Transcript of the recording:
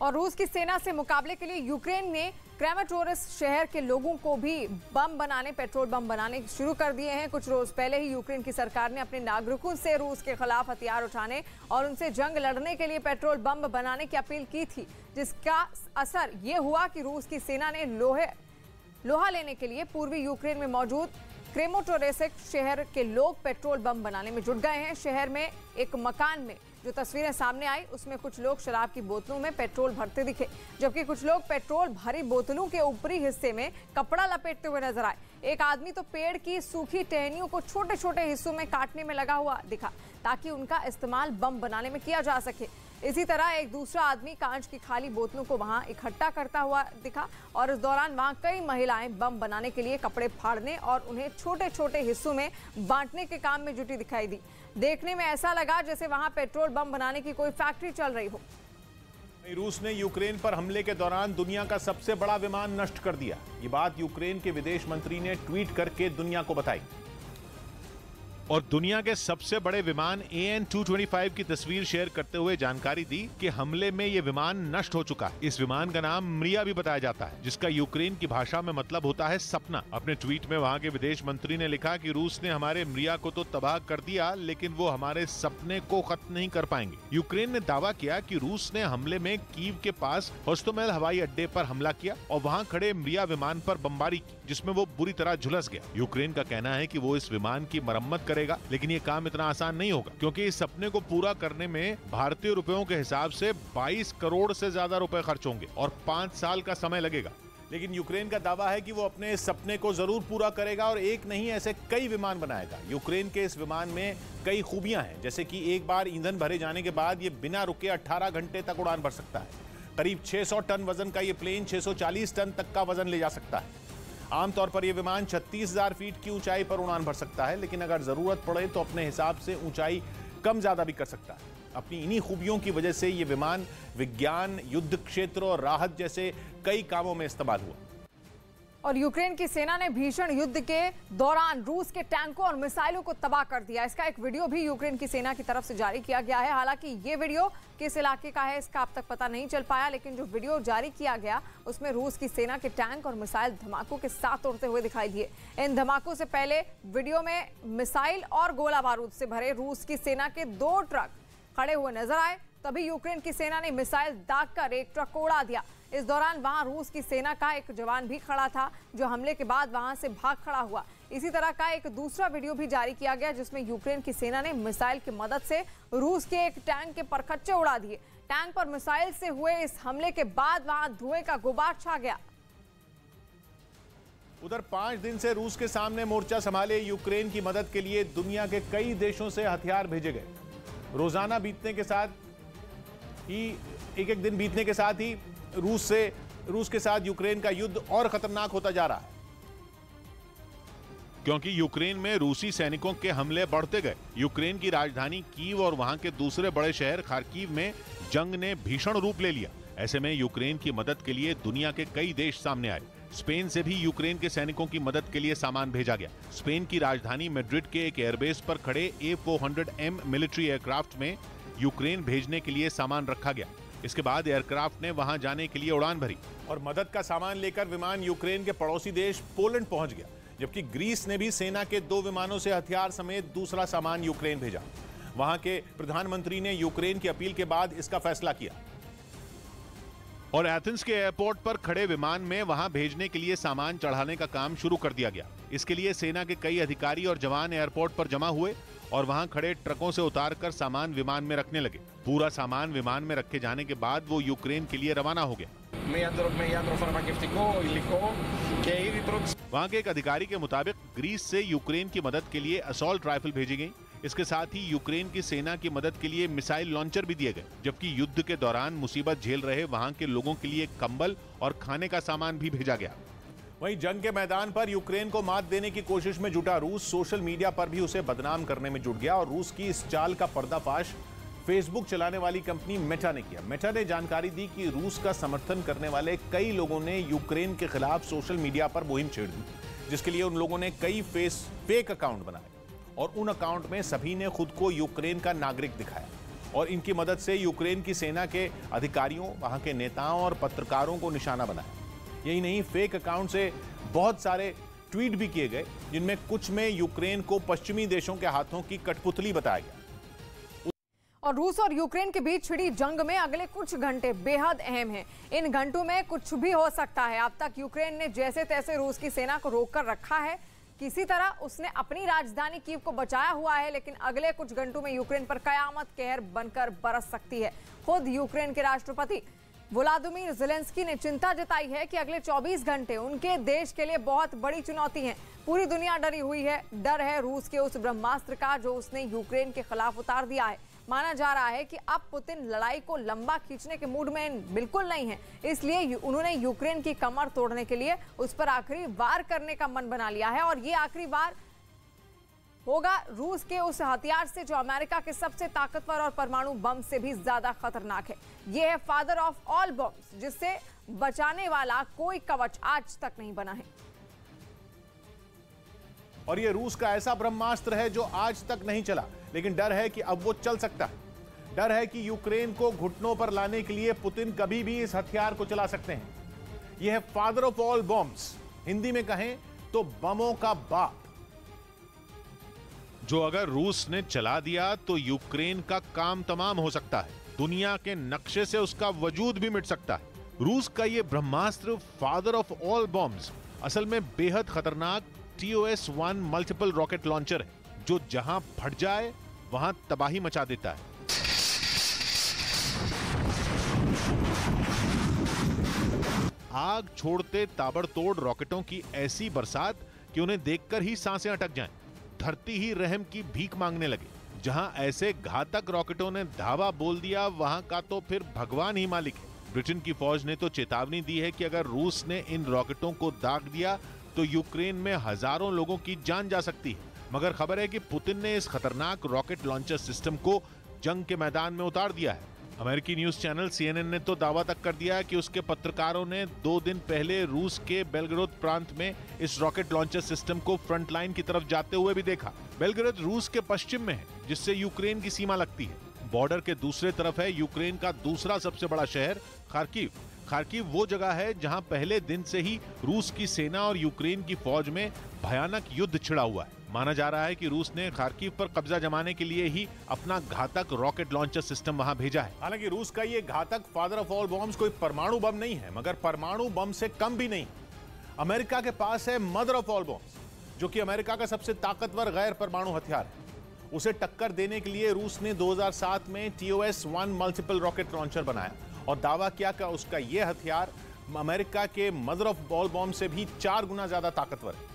और रूस की सेना से मुकाबले के लिए यूक्रेन ने क्रेमाटोरिस शहर के लोगों को भी पेट्रोल बम बनाने शुरू कर दिए हैं। कुछ रोज पहले ही यूक्रेन की सरकार ने अपने नागरिकों से रूस के खिलाफ हथियार उठाने और उनसे जंग लड़ने के लिए पेट्रोल बम बनाने की अपील की थी, जिसका असर ये हुआ कि रूस की सेना ने लोहा लेने के लिए पूर्वी यूक्रेन में मौजूद क्रेमाटोरिस शहर के लोग पेट्रोल बम बनाने में जुट गए हैं। शहर में एक मकान में जो तस्वीरें सामने आई उसमें कुछ लोग शराब की बोतलों में पेट्रोल भरते दिखे, जबकि कुछ लोग पेट्रोल भरी बोतलों के ऊपरी हिस्से में कपड़ा लपेटते हुए नजर आए। एक आदमी तो पेड़ की सूखी टहनियों को छोटे छोटे हिस्सों में काटने में लगा हुआ दिखा ताकि उनका इस्तेमाल बम बनाने में किया जा सके। इसी तरह एक दूसरा आदमी कांच की खाली बोतलों को वहां इकट्ठा करता हुआ दिखा और इस दौरान वहां कई महिलाएं बम बनाने के लिए कपड़े फाड़ने और उन्हें छोटे छोटे हिस्सों में बांटने के काम में जुटी दिखाई दी। देखने में ऐसा लगा जैसे वहां पेट्रोल बम बनाने की कोई फैक्ट्री चल रही हो। रूस ने यूक्रेन पर हमले के दौरान दुनिया का सबसे बड़ा विमान नष्ट कर दिया। ये बात यूक्रेन के विदेश मंत्री ने ट्वीट करके दुनिया को बताई और दुनिया के सबसे बड़े विमान AN-225 की तस्वीर शेयर करते हुए जानकारी दी कि हमले में ये विमान नष्ट हो चुका है। इस विमान का नाम मरिया भी बताया जाता है, जिसका यूक्रेन की भाषा में मतलब होता है सपना। अपने ट्वीट में वहां के विदेश मंत्री ने लिखा कि रूस ने हमारे मरिया को तो तबाह कर दिया, लेकिन वो हमारे सपने को खत्म नहीं कर पाएंगे। यूक्रेन ने दावा किया कि रूस ने हमले में कीव के पास होस्टोमेल हवाई अड्डे पर हमला किया और वहां खड़े मरिया विमान पर बमबारी की, जिसमें वो बुरी तरह झुलस गया। यूक्रेन का कहना है कि वो इस विमान की मरम्मत करेगा, लेकिन ये काम इतना आसान नहीं होगा, क्योंकि इस सपने को पूरा करने में भारतीय रुपयों के हिसाब से 22 करोड़ से ज्यादा रुपए खर्च होंगे और 5 साल का समय लगेगा। लेकिन यूक्रेन का दावा है कि वो अपने इस सपने को जरूर पूरा करेगा और एक नहीं ऐसे कई विमान बनाएगा। यूक्रेन के इस विमान में कई खूबियां हैं, जैसे कि एक बार ईंधन भरे जाने के बाद ये बिना रुके 18 घंटे तक उड़ान भर सकता है। करीब 600 टन वजन का ये प्लेन 640 टन तक का वजन ले जा सकता है। आमतौर पर यह विमान 36,000 फीट की ऊंचाई पर उड़ान भर सकता है, लेकिन अगर जरूरत पड़े तो अपने हिसाब से ऊंचाई कम ज्यादा भी कर सकता है। अपनी इन्हीं खूबियों की वजह से यह विमान विज्ञान, युद्ध क्षेत्र और राहत जैसे कई कामों में इस्तेमाल हुआ। और यूक्रेन की सेना ने भीषण युद्ध के दौरान रूस के टैंकों और मिसाइलों को तबाह कर दिया। इसका एक वीडियो भी यूक्रेन की सेना की तरफ से जारी किया गया है। हालांकि ये वीडियो किस इलाके का है इसका अब तक पता नहीं चल पाया, लेकिन जो वीडियो जारी किया गया उसमें रूस की सेना के टैंक और मिसाइल धमाकों के साथ उड़ते हुए दिखाई दिए। इन धमाकों से पहले वीडियो में मिसाइल और गोला बारूद से भरे रूस की सेना के 2 ट्रक खड़े हुए नजर आए। तभी यूक्रेन की सेना ने मिसाइल दागकर एक ट्रक को उड़ा दिया। इस दौरान वहां रूस की सेना का एक जवान भी खड़ा था, जो हमले के बाद वहां से भाग खड़ा हुआ। इसी तरह का एक दूसरा वीडियो भी जारी किया गया, जिसमें यूक्रेन की सेना ने मिसाइल की मदद से रूस के एक टैंक के परखच्चे उड़ा दिए। टैंक पर मिसाइल से हुए इस हमले के बाद वहां धुएं का गुबार छा गया। उधर 5 दिन से रूस के सामने मोर्चा संभाले यूक्रेन की मदद के लिए दुनिया के कई देशों से हथियार भेजे गए। रोजाना बीतने के साथ ही एक दिन बीतने के साथ ही रूस के साथ यूक्रेन का युद्ध और खतरनाक होता जा रहा है, क्योंकि यूक्रेन में रूसी सैनिकों के हमले बढ़ते गए। यूक्रेन की राजधानी कीव और वहां के दूसरे बड़े शहर खार्किव में जंग ने भीषण रूप ले लिया। ऐसे में यूक्रेन की मदद के लिए दुनिया के कई देश सामने आए। स्पेन से भी यूक्रेन के सैनिकों की मदद के लिए सामान भेजा गया। स्पेन की राजधानी मैड्रिड के एक एयरबेस पर खड़े A400M मिलिट्री एयरक्राफ्ट में यूक्रेन भेजने के लिए सामान रखा गया। इसके बाद एयरक्राफ्ट ने वहां जाने के लिए उड़ान भरी और मदद का सामान लेकर विमान यूक्रेन के पड़ोसी देश पोलैंड पहुंच गया, जबकि ग्रीस ने भी सेना के 2 विमानों से हथियार समेत दूसरा सामान यूक्रेन भेजा। वहां के प्रधानमंत्री ने यूक्रेन की अपील के बाद इसका फैसला किया और एथेंस के एयरपोर्ट पर खड़े विमान में वहां भेजने के लिए सामान चढ़ाने का काम शुरू कर दिया गया। इसके लिए सेना के कई अधिकारी और जवान एयरपोर्ट पर जमा हुए और वहां खड़े ट्रकों से उतारकर सामान विमान में रखने लगे। पूरा सामान विमान में रखे जाने के बाद वो यूक्रेन के लिए रवाना हो गया। वहां के एक अधिकारी के मुताबिक ग्रीस से यूक्रेन की मदद के लिए असॉल्ट राइफल भेजी गई। इसके साथ ही यूक्रेन की सेना की मदद के लिए मिसाइल लॉन्चर भी दिए गए, जबकि युद्ध के दौरान मुसीबत झेल रहे वहां के लोगों के लिए कंबल और खाने का सामान भी भेजा गया। वहीं जंग के मैदान पर यूक्रेन को मात देने की कोशिश में जुटा रूस सोशल मीडिया पर भी उसे बदनाम करने में जुट गया और रूस की इस चाल का पर्दाफाश फेसबुक चलाने वाली कंपनी मेटा ने किया। मेटा ने जानकारी दी कि रूस का समर्थन करने वाले कई लोगों ने यूक्रेन के खिलाफ सोशल मीडिया पर मुहिम छेड़ दी, जिसके लिए उन लोगों ने कई फेक अकाउंट बनाए और उन अकाउंट में सभी ने खुद को यूक्रेन का नागरिक दिखाया और इनकी मदद से यूक्रेन की सेना के अधिकारियों, वहां के नेताओं और पत्रकारों को निशाना बनाया। यही नहीं, फेक अकाउंट से बहुत सारे ट्वीट भी किए गए, जिनमें कुछ में यूक्रेन को पश्चिमी देशों के हाथों की कठपुतली बताया गया। और रूस और यूक्रेन के बीच छिड़ी जंग में अगले कुछ घंटे बेहद अहम हैं। इन घंटों में कुछ भी हो सकता है। अब तक यूक्रेन ने जैसे तैसे रूस की सेना को रोककर रखा है। किसी तरह उसने अपनी राजधानी कीव को बचाया हुआ है, लेकिन अगले कुछ घंटों में यूक्रेन पर कयामत कहर बनकर बरस सकती है। खुद यूक्रेन के राष्ट्रपति वोलोदिमीर ज़ेलेंस्की ने चिंता जताई है कि अगले 24 घंटे उनके देश के लिए बहुत बड़ी चुनौती हैं। पूरी दुनिया डरी हुई है। डर है रूस के उस ब्रह्मास्त्र का जो उसने यूक्रेन के खिलाफ उतार दिया है। माना जा रहा है कि अब पुतिन लड़ाई को लंबा खींचने के मूड में बिल्कुल नहीं है, इसलिए उन्होंने यूक्रेन की कमर तोड़ने के लिए उस पर आखिरी वार करने का मन बना लिया है। और ये आखिरी वार होगा रूस के उस हथियार से जो अमेरिका के सबसे ताकतवर और परमाणु बम से भी ज्यादा खतरनाक है। ये है फादर ऑफ ऑल बम्स, जिससे बचाने वाला कोई कवच आज तक नहीं बना है। और ये रूस का ऐसा ब्रह्मास्त्र है जो आज तक नहीं चला, लेकिन डर है कि अब वो चल सकता है। डर है कि यूक्रेन को घुटनों पर लाने के लिए पुतिन कभी भी इस हथियार को चला सकते हैं। यह है father of all bombs, Hindi में कहें तो बमों का बाप, जो अगर रूस ने चला दिया तो यूक्रेन का काम तमाम हो सकता है। दुनिया के नक्शे से उसका वजूद भी मिट सकता है। रूस का यह ब्रह्मास्त्र फादर ऑफ ऑल बॉम्ब्स असल में बेहद खतरनाक TOS-1 मल्टीपल रॉकेट लॉन्चर है, जो जहां फट जाए वहां तबाही मचा देता है। आग छोड़ते ताबड़तोड़ रॉकेटों की ऐसी बरसात कि उन्हें देखकर ही सांसें अटक जाएं। धरती ही रहम की भीख मांगने लगे। जहां ऐसे घातक रॉकेटों ने धावा बोल दिया, वहां का तो फिर भगवान ही मालिक है। ब्रिटेन की फौज ने तो चेतावनी दी है कि अगर रूस ने इन रॉकेटों को दाग दिया तो यूक्रेन में हजारों लोगों की जान जा सकती है। मगर खबर है कि पुतिन ने इस खतरनाक रॉकेट लॉन्चर सिस्टम को जंग के मैदान में उतार दिया है। अमेरिकी न्यूज चैनल CNN ने तो दावा तक कर दिया है कि उसके पत्रकारों ने 2 दिन पहले रूस के बेलग्रोद प्रांत में इस रॉकेट लॉन्चर सिस्टम को फ्रंट लाइन की तरफ जाते हुए भी देखा। बेलग्रोद रूस के पश्चिम में है, जिससे यूक्रेन की सीमा लगती है। बॉर्डर के दूसरे तरफ है यूक्रेन का दूसरा सबसे बड़ा शहर खार्किव। खार्किव वो जगह है जहां पहले दिन से ही रूस की सेना और यूक्रेन की फौज में भयानक युद्ध छिड़ा हुआ है। माना जा रहा है कि रूस ने खार्किव पर कब्जा जमाने के लिए ही अपना घातक रॉकेट लॉन्चर सिस्टम वहां भेजा है। हालांकि रूस का ये घातक फादर ऑफ ऑल बॉम्ब्स कोई परमाणु बम नहीं है, मगर परमाणु बम से कम भी नहीं। अमेरिका के पास है मदर ऑफ ऑल बॉम्ब्स, जो कि अमेरिका का सबसे ताकतवर गैर परमाणु हथियार है। उसे टक्कर देने के लिए रूस ने 2007 में TOS-1 मल्टीपल रॉकेट लॉन्चर बनाया और दावा किया कि उसका यह हथियार अमेरिका के मदर ऑफ ऑल बॉम्ब से भी 4 गुना ज्यादा ताकतवर है।